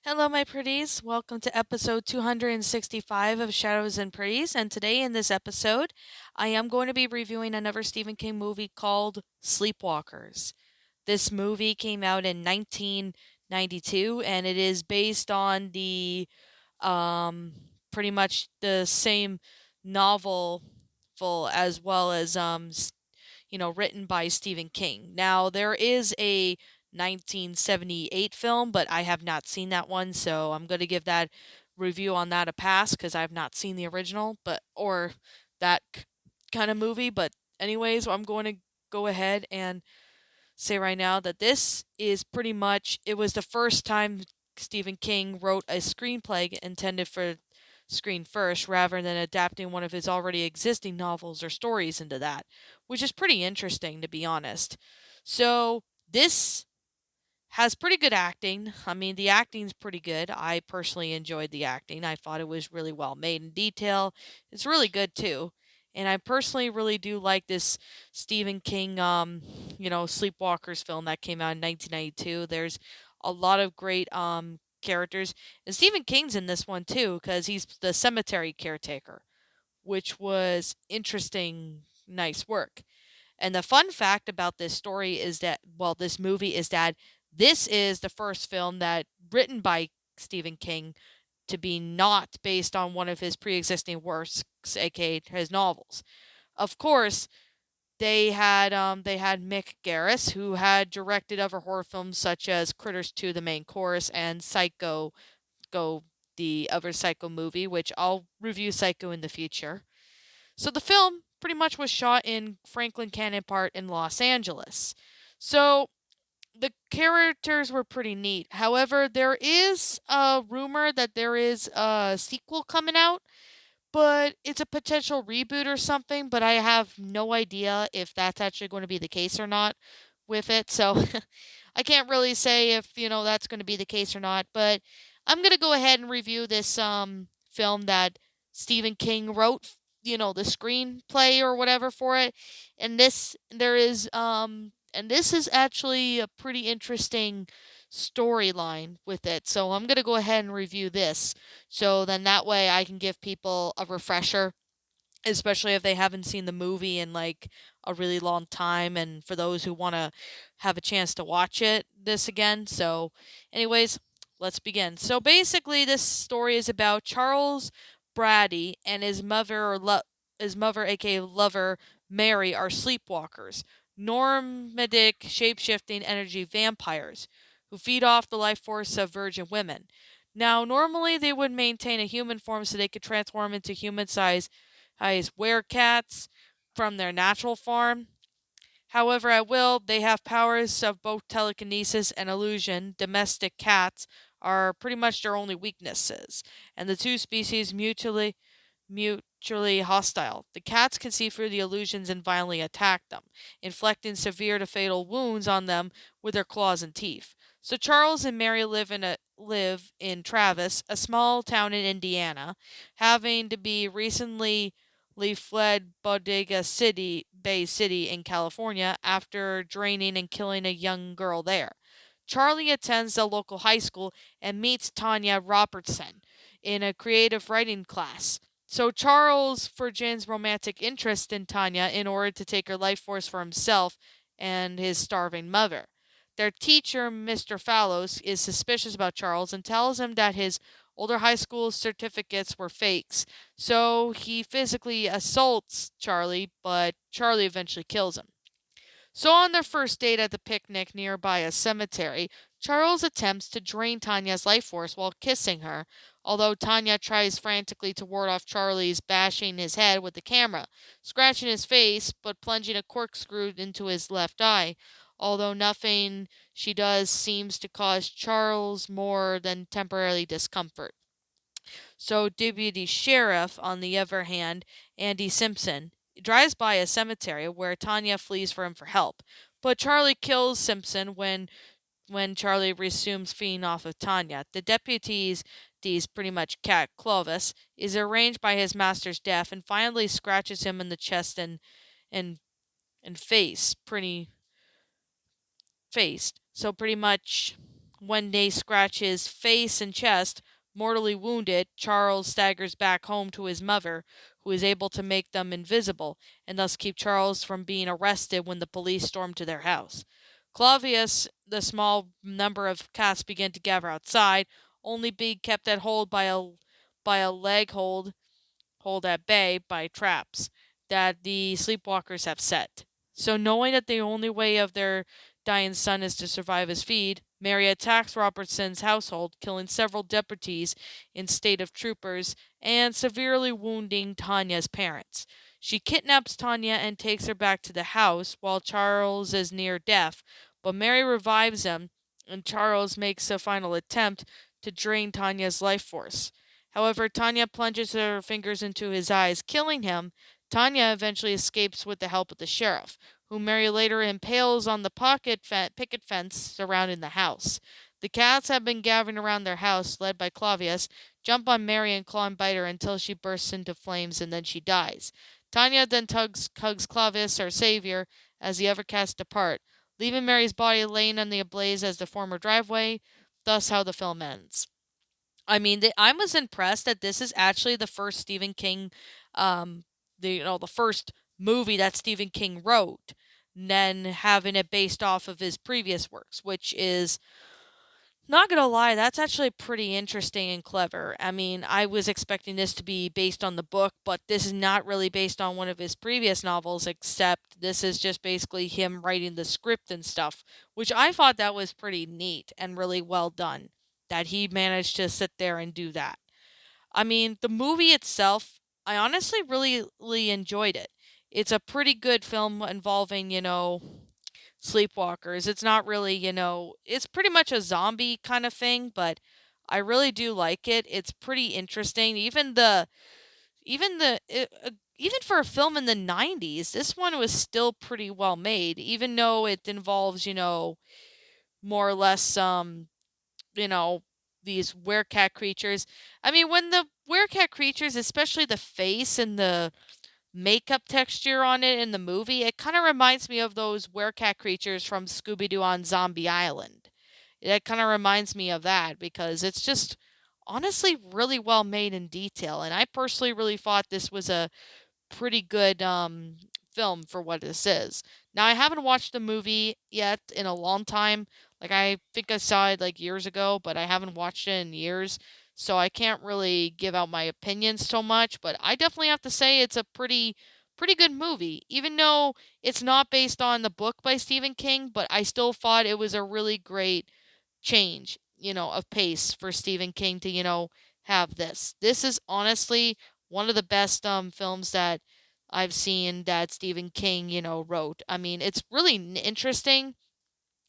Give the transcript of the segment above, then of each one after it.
Hello, my pretties. Welcome to episode 265 of Shadows and Pretties. And today, in this episode, I am going to be reviewing another Stephen King movie called Sleepwalkers. This movie came out in 1992, and it is based on the um, pretty much the same novel, full as well as written by Stephen King. Now, there is a 1978 film, but I have not seen that one, so I'm going to give that review on that a pass because I've not seen the original, but or that kind of movie. But anyways, I'm going to go ahead and say right now that this is pretty much it was the first time Stephen King wrote a screenplay intended for screen first rather than adapting one of his already existing novels or stories into that, which is pretty interesting to be honest. So, this has pretty good acting. I mean, the acting's pretty good. I personally enjoyed the acting. I thought it was really well made in detail. It's really good too. And I personally really do like this Stephen King Sleepwalkers film that came out in 1992. There's a lot of great characters. And Stephen King's in this one too cuz he's the cemetery caretaker, which was interesting, nice work. And the fun fact about this story is that, well, this movie is that this is the first film that written by Stephen King to be not based on one of his pre-existing works, aka his novels. Of course, they had Mick Garris, who had directed other horror films such as Critters 2: The Main Course and Psycho, Go the other Psycho movie, which I'll review Psycho in the future. So the film pretty much was shot in Franklin Cannon Park in Los Angeles. So the characters were pretty neat. However, there is a rumor that there is a sequel coming out, but it's a potential reboot or something, but I have no idea if that's actually going to be the case or not with it. So I can't really say if, that's going to be the case or not, but I'm going to go ahead and review this film that Stephen King wrote, the screenplay or whatever for it. And this is actually a pretty interesting storyline with it. So I'm going to go ahead and review this. So then that way I can give people a refresher, especially if they haven't seen the movie in like a really long time, and for those who want to have a chance to watch this again. So anyways, let's begin. So basically this story is about Charles Brady and his mother, aka lover, Mary, are sleepwalkers, nomadic shape-shifting energy vampires who feed off the life force of virgin women. Now, normally they would maintain a human form so they could transform into human size as werecats from their natural form. However, at will, they have powers of both telekinesis and illusion. Domestic cats are pretty much their only weaknesses, and the two species mutually hostile. The cats can see through the illusions and violently attack them, inflicting severe to fatal wounds on them with their claws and teeth. So Charles and Mary live in Travis, a small town in Indiana, having to be recently fled Bodega City, Bay City in California after draining and killing a young girl there. Charlie attends the local high school and meets Tanya Robertson in a creative writing class. So Charles forgets romantic interest in Tanya in order to take her life force for himself and his starving mother. Their teacher, Mr. Fallows, is suspicious about Charles and tells him that his older high school certificates were fakes. So he physically assaults Charlie, but Charlie eventually kills him. So on their first date at the picnic nearby a cemetery, Charles attempts to drain Tanya's life force while kissing her, although Tanya tries frantically to ward off Charlie's bashing his head with the camera, scratching his face, but plunging a corkscrew into his left eye, although nothing she does seems to cause Charles more than temporary discomfort. So Deputy Sheriff, on the other hand, Andy Simpson, drives by a cemetery where Tanya flees for him for help. But Charlie kills Simpson when Charlie resumes feeding off of Tanya. The deputy's these pretty much cat Clovis is arranged by his master's death and finally scratches him in the chest and and face pretty faced. So pretty much When they scratch his face and chest, mortally wounded, Charles staggers back home to his mother, who is able to make them invisible and thus keep Charles from being arrested when the police storm to their house. Clavius, the small number of cats begin to gather outside, only being kept at hold by a leg hold at bay by traps that the sleepwalkers have set. So, knowing that the only way of their dying son is to survive his feed, Mary attacks Robertson's household, killing several deputies in state of troopers and severely wounding Tanya's parents. She kidnaps Tanya and takes her back to the house while Charles is near death, but Mary revives him and Charles makes a final attempt to drain Tanya's life force. However, Tanya plunges her fingers into his eyes, killing him. Tanya eventually escapes with the help of the sheriff, whom Mary later impales on the picket fence surrounding the house. The cats have been gathering around their house, led by Clavius, jump on Mary and claw and bite her until she bursts into flames and then she dies. Tanya then hugs Clavius, her savior, as the other cats depart, leaving Mary's body laying in the blaze as the former driveway, thus how the film ends. I mean, I was impressed that this is actually the first Stephen King, um, the first movie that Stephen King wrote, and then having it based off of his previous works, which is not gonna lie, that's actually pretty interesting and clever. I mean, I was expecting this to be based on the book, but this is not really based on one of his previous novels, except this is just basically him writing the script and stuff, which I thought that was pretty neat and really well done. That he managed to sit there and do that. I mean, the movie itself, I honestly really enjoyed it. It's a pretty good film involving, sleepwalkers. It's not really, it's pretty much a zombie kind of thing, but I really do like it. It's pretty interesting. Even for a film in the 90s, this one was still pretty well made, even though it involves, more or less you know, these werecat creatures. I mean, when the werecat creatures, especially the face and the makeup texture on it in the movie, it kind of reminds me of those werecat creatures from Scooby Doo on Zombie Island. It kind of reminds me of that because it's just honestly really well made in detail. And I personally really thought this was a pretty good film for what this is. Now I haven't watched the movie yet in a long time. Like I think I saw it like years ago, but I haven't watched it in years. So I can't really give out my opinions so much, but I definitely have to say it's a pretty good movie. Even though it's not based on the book by Stephen King, but I still thought it was a really great change, of pace for Stephen King to, have this. This is honestly one of the best films that I've seen that Stephen King, wrote. I mean, it's really interesting.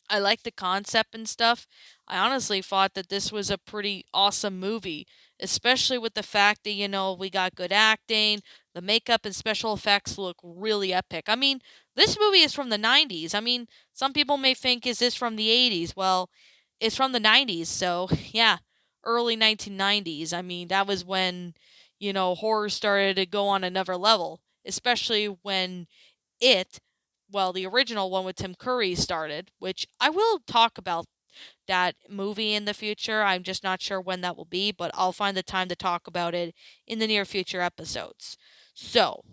I like the concept and stuff. I honestly thought that this was a pretty awesome movie, especially with the fact that, we got good acting, the makeup and special effects look really epic. I mean, this movie is from the 90s. I mean, some people may think, is this from the 80s? Well, it's from the 90s, so yeah, early 1990s. I mean, that was when, horror started to go on another level, especially when it, well, the original one with Tim Curry started, which I will talk about that movie in the future. I'm just not sure when that will be, but I'll find the time to talk about it in the near future episodes. So,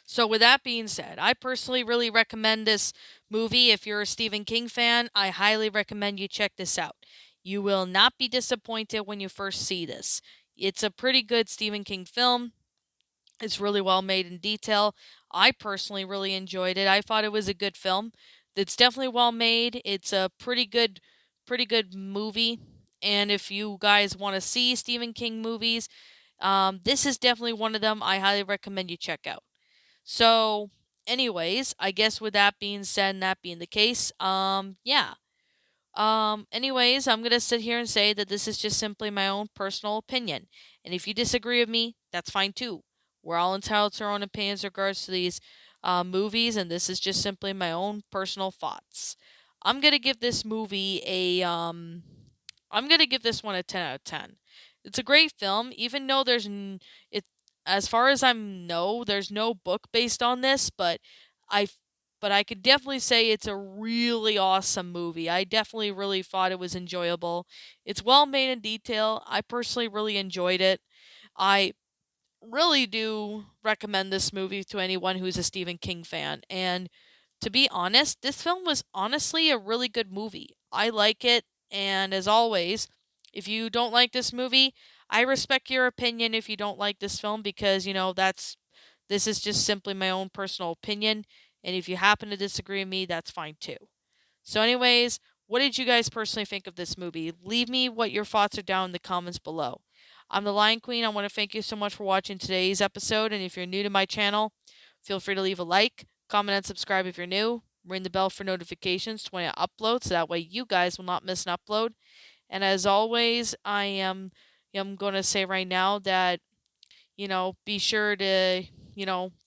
so with that being said, I personally really recommend this movie. If you're a Stephen King fan, I highly recommend you check this out. You will not be disappointed when you first see this. It's a pretty good Stephen King film. It's really well made in detail. I personally really enjoyed it. I thought it was a good film. It's definitely well made. It's a pretty good movie. And if you guys want to see Stephen King movies, this is definitely one of them I highly recommend you check out. So, anyways, I guess with that being said and that being the case, yeah. Anyways, I'm gonna sit here and say that this is just simply my own personal opinion. And if you disagree with me, that's fine too. We're all entitled to our own opinions in regards to these movies, and this is just simply my own personal thoughts. I'm gonna give this movie I'm gonna give this one a 10 out of 10. It's a great film, even though it as far as I know, there's no book based on this, but I but I could definitely say it's a really awesome movie. I definitely really thought it was enjoyable. It's well made in detail. I personally really enjoyed it. I really do recommend this movie to anyone who's a Stephen King fan. And to be honest, this film was honestly a really good movie. I like it. And as always, if you don't like this movie, I respect your opinion if you don't like this film because, this is just simply my own personal opinion. And if you happen to disagree with me, that's fine too. So, anyways, what did you guys personally think of this movie? Leave me what your thoughts are down in the comments below. I'm the Lion Queen. I want to thank you so much for watching today's episode. And if you're new to my channel, feel free to leave a like, comment, and subscribe if you're new. Ring the bell for notifications when I upload, so that way you guys will not miss an upload. And as always, I'm going to say right now that be sure to,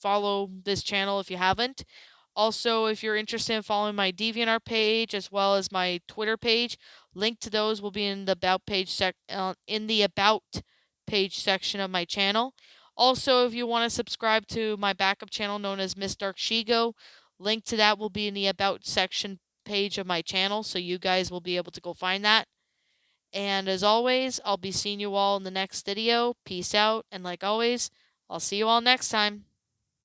follow this channel if you haven't. Also, if you're interested in following my DeviantArt page as well as my Twitter page, link to those will be in the about page section of my channel. Also, if you want to subscribe to my backup channel known as Miss Dark Shigo, link to that will be in the about section page of my channel, so you guys will be able to go find that. And as always, I'll be seeing you all in the next video. Peace out, and like always, I'll see you all next time.